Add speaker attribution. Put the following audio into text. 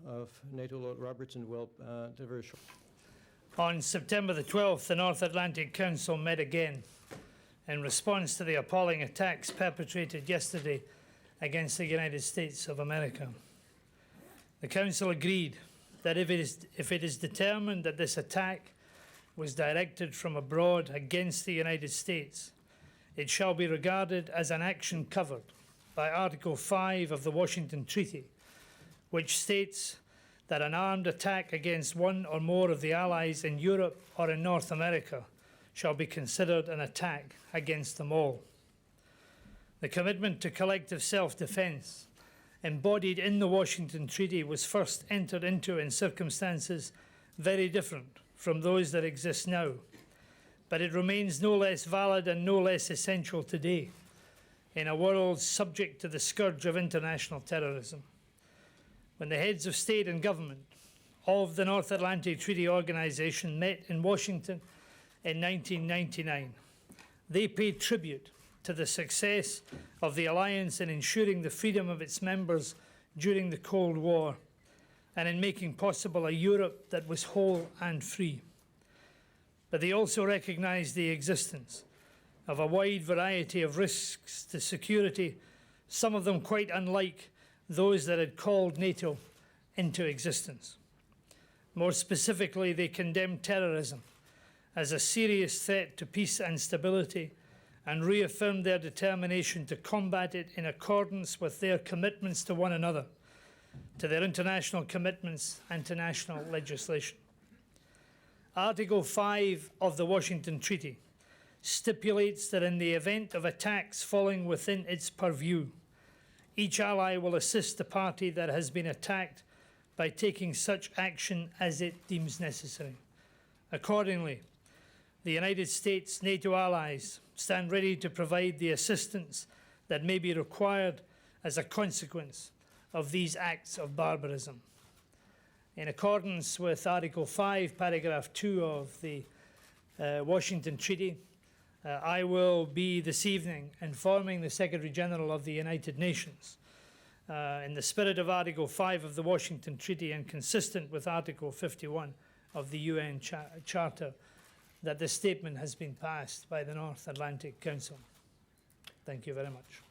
Speaker 1: Of NATO Lord Robertson will deliver.
Speaker 2: On September the 12th, the North Atlantic Council met again in response to the appalling attacks perpetrated yesterday against the United States of America. The Council agreed that if it is determined that this attack was directed from abroad against the United States, it shall be regarded as an action covered by Article 5 of the Washington Treaty, which states that an armed attack against one or more of the Allies in Europe or in North America shall be considered an attack against them all. The commitment to collective self-defence embodied in the Washington Treaty was first entered into in circumstances very different from those that exist now, but it remains no less valid and no less essential today in a world subject to the scourge of international terrorism. When the heads of state and government of the North Atlantic Treaty Organization met in Washington in 1999, they paid tribute to the success of the alliance in ensuring the freedom of its members during the Cold War and in making possible a Europe that was whole and free. But they also recognized the existence of a wide variety of risks to security, some of them quite unlike those that had called NATO into existence. More specifically, they condemned terrorism as a serious threat to peace and stability and reaffirmed their determination to combat it in accordance with their commitments to one another, to their international commitments and to national legislation. Article 5 of the Washington Treaty stipulates that in the event of attacks falling within its purview, each ally will assist the party that has been attacked by taking such action as it deems necessary. Accordingly, the United States NATO allies stand ready to provide the assistance that may be required as a consequence of these acts of barbarism. In accordance with Article 5, Paragraph 2 of the Washington Treaty, I will be this evening informing the Secretary General of the United Nations in the spirit of Article 5 of the Washington Treaty and consistent with Article 51 of the UN Charter that this statement has been passed by the North Atlantic Council. Thank you very much.